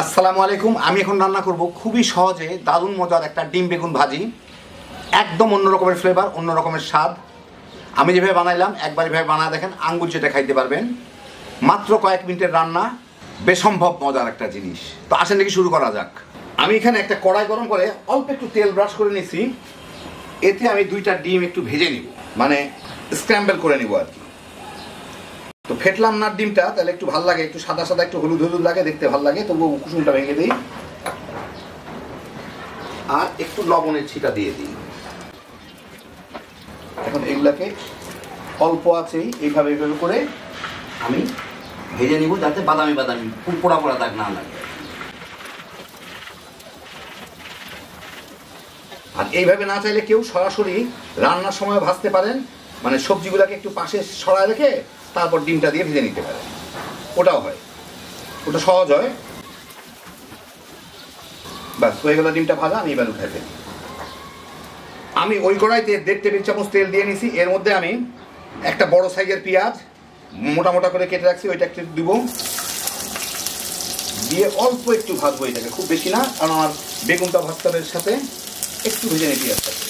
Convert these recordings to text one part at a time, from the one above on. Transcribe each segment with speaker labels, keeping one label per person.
Speaker 1: আসসালামু আলাইকুম। আমি এখন রান্না করব খুবই সহজে দারুণ মজার একটা ডিম বেগুন ভাজি। একদম অন্য রকমের ফ্লেভার, অন্য রকমের স্বাদ। আমি যেভাবে বানাইলাম একবার এভাবে বানায় দেখেন, আঙ্গুল চেটে খাইতে পারবেন। মাত্র কয়েক মিনিটের রান্না, বেসম্ভব মজার একটা জিনিস। তো আসেন দেখি শুরু করা যাক। আমি এখানে একটা কড়াই গরম করে অল্প একটু তেল ব্রাশ করে নিছি। এতে আমি 2টা ডিম একটু ভেজে নিব, মানে স্ক্র্যাম্বল করে নিব আর কি। তো ফেটলাম না ডিমটা, তাহলে একটু ভালো লাগে, একটু সাদা সাদা একটু হলুদ হলুদ লাগে, দেখতে ভালো লাগে। তবুও কুসুমটা ভেঙে দিই আর একটু লবণের ছিটা দিয়ে দিই। এখন এগুলাকে অল্প আছেই এইভাবে এইভাবে করে আমি ভেজে নিব, যাতে বাদামি বাদামি খুব পোড়া পোড়া দাগ না লাগে। আর এইভাবে না চাইলে কেউ সরাসরি রান্নার সময় ভাজতে পারেন, মানে সবজিগুলোকে একটু পাশে সরায় রেখে তারপর ডিমটা দিয়ে ভেজে নিতে পারেন, ওটাও হয়, ওটা সহজ হয়। ব্যাস হয়ে গেল ডিমটা ভাজা। আমি এবার উঠাই দিই। আমি ওই কড়াইতে 1.5 টেবিল চামচ তেল দিয়ে নিছি। এর মধ্যে আমি একটা বড় সাইজের পেঁয়াজ মোটা মোটা করে কেটে রাখছি, ওইটা একটু দিব, দিয়ে অল্প একটু ভাজবো এটাকে, খুব বেশি না, কারণ আমার বেগুনটা ভাজতে হবে সাথে। একটু ভেজে নিই পেঁয়াজটাকে,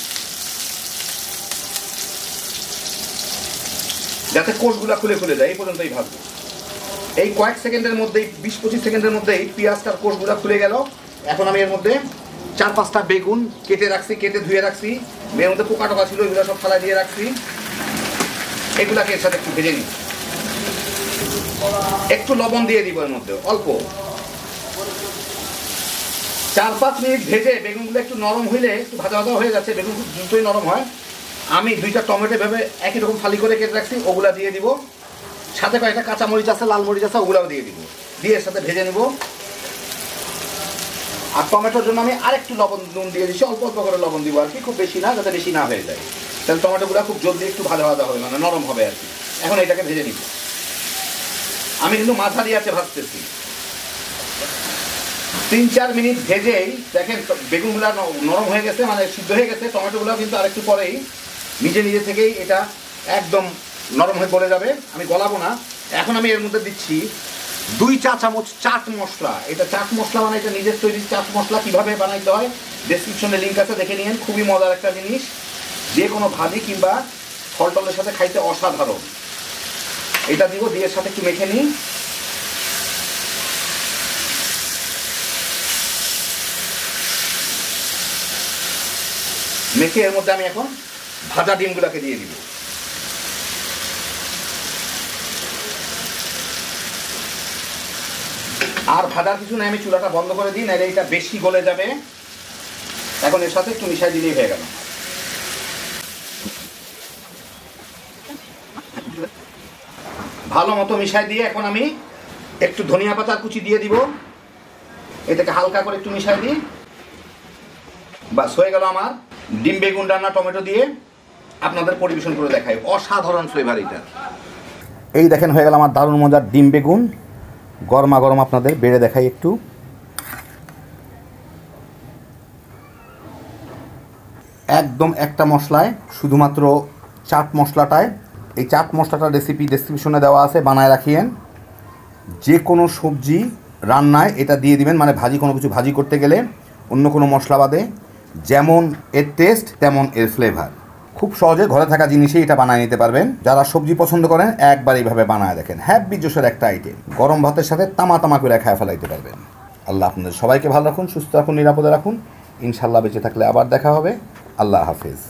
Speaker 1: যাতে কোষগুলা খুলে খুলে যায়, এই পর্যন্তই ভাজবো। এই কয়েক সেকেন্ডের মধ্যেই, 20-25 সেকেন্ডের মধ্যেই পেঁয়াজটার কোষগুলা খুলে গেল। এখন আমি এর মধ্যে 4-5টা বেগুন কেটে রাখছি, কেটে ধুয়ে রাখছি। এর মধ্যে পোকা টোকা ছিল, এগুলো সব ফালা দিয়ে রাখছি। এগুলাকে এর সাথে একটু ভেজে নিই। একটু লবণ দিয়ে দিব এর মধ্যে অল্প। 4-5 মিনিট ভেজে বেগুনগুলো একটু নরম হইলে, একটু ভাজা ভাজা হয়ে যাচ্ছে, বেগুন খুব দ্রুতই নরম হয়। আমি 2টা টমেটো ভেবে একই রকম ফালি করে কেটে রাখছি, ওগুলা দিয়ে দিব। সাথে কয়েকটা কাঁচা মরিচ আছে, লাল মরিচ আছে, ওগুলাও দিয়ে দিব। দিয়ে এর সাথে ভেজে নিব। আর টমেটোর জন্য আমি আরেকটু লবণ নুন দিয়ে দিচ্ছি, অল্প অল্প করে লবণ দিব আর কি, খুব বেশি না, যাতে বেশি না হয়ে যায়। তাহলে টমেটোগুলো খুব জলদি একটু ভাজা ভাজা হবে, মানে নরম হবে আর কি। এখন এটাকে ভেজে নিব। আমি কিন্তু মাঝারি আছে ভাজতেছি। 3-4 মিনিট ভেজেই দেখেন বেগুনগুলো নরম হয়ে গেছে, মানে সিদ্ধ হয়ে গেছে। টমেটোগুলো কিন্তু আরেকটু পরেই নিজে নিজে থেকেই এটা একদম নরম হয়ে গলে যাবে, আমি গলাবো না। এখন আমি এর মধ্যে দিচ্ছি 2 চা চামচ চাট মশলা। এটা চাট মশলা, মানে এটা নিজের তৈরি চাট মশলা। কীভাবে বানাইতে হয় ডেসক্রিপশনে লিঙ্ক আছে, দেখে নিন। খুবই মজার একটা জিনিস, যে কোনো ভাজি কিংবা ফল টলের সাথে খাইতে অসাধারণ। এটা দিব, দিয়ে সাথে একটু মেখে নিই। মেখে এর মধ্যে আমি এখন ভাজা ডিমগুলোকে দিয়ে দিব। আর ভাজার কিছু না, আমি চুলাটা বন্ধ করে দিই, নাহলে এটা বেশি গলে যাবে। এখন এর সাথে একটু মিশাই দিলেই হয়ে গেল। ভালো মতো মিশাই দিয়ে এখন আমি একটু ধনিয়া পাতার কুচি দিয়ে দিব। এটাকে হালকা করে একটু মিশাই দিই। বাস হয়ে গেল আমার ডিম বেগুন রান্না টমেটো দিয়ে। আপনাদের পরিবেশন করে দেখাই, অসাধারণ ফ্লেভার এটা। এই দেখেন হয়ে গেল আমার দারুণ মজার ডিম বেগুন। গরমা গরম আপনাদের বেড়ে দেখাই একটু। একদম একটা মশলায়, শুধুমাত্র চাট মশলাটায়। এই চাট মশলাটার রেসিপি ডেসক্রিপশনে দেওয়া আছে, বানায় রাখিয়েন। যে কোনো সবজি রান্নায় এটা দিয়ে দিবেন, মানে ভাজি, কোনো কিছু ভাজি করতে গেলে অন্য কোনো মশলা বাদে। যেমন এর টেস্ট তেমন এর ফ্লেভার। খুব সহজে ঘরে থাকা জিনিসেই এটা বানিয়ে নিতে পারবেন। যারা সবজি পছন্দ করেন একবার এইভাবে বানায় দেখেন, হ্যাপি জোশের একটা আইটেম। গরম ভাতের সাথে তামা তামা করে খায় ফেলাইতে পারবেন। আল্লাহ আপনাদের সবাইকে ভালো রাখুন, সুস্থ রাখুন, নিরাপদে রাখুন। ইনশাল্লাহ বেঁচে থাকলে আবার দেখা হবে। আল্লাহ হাফেজ।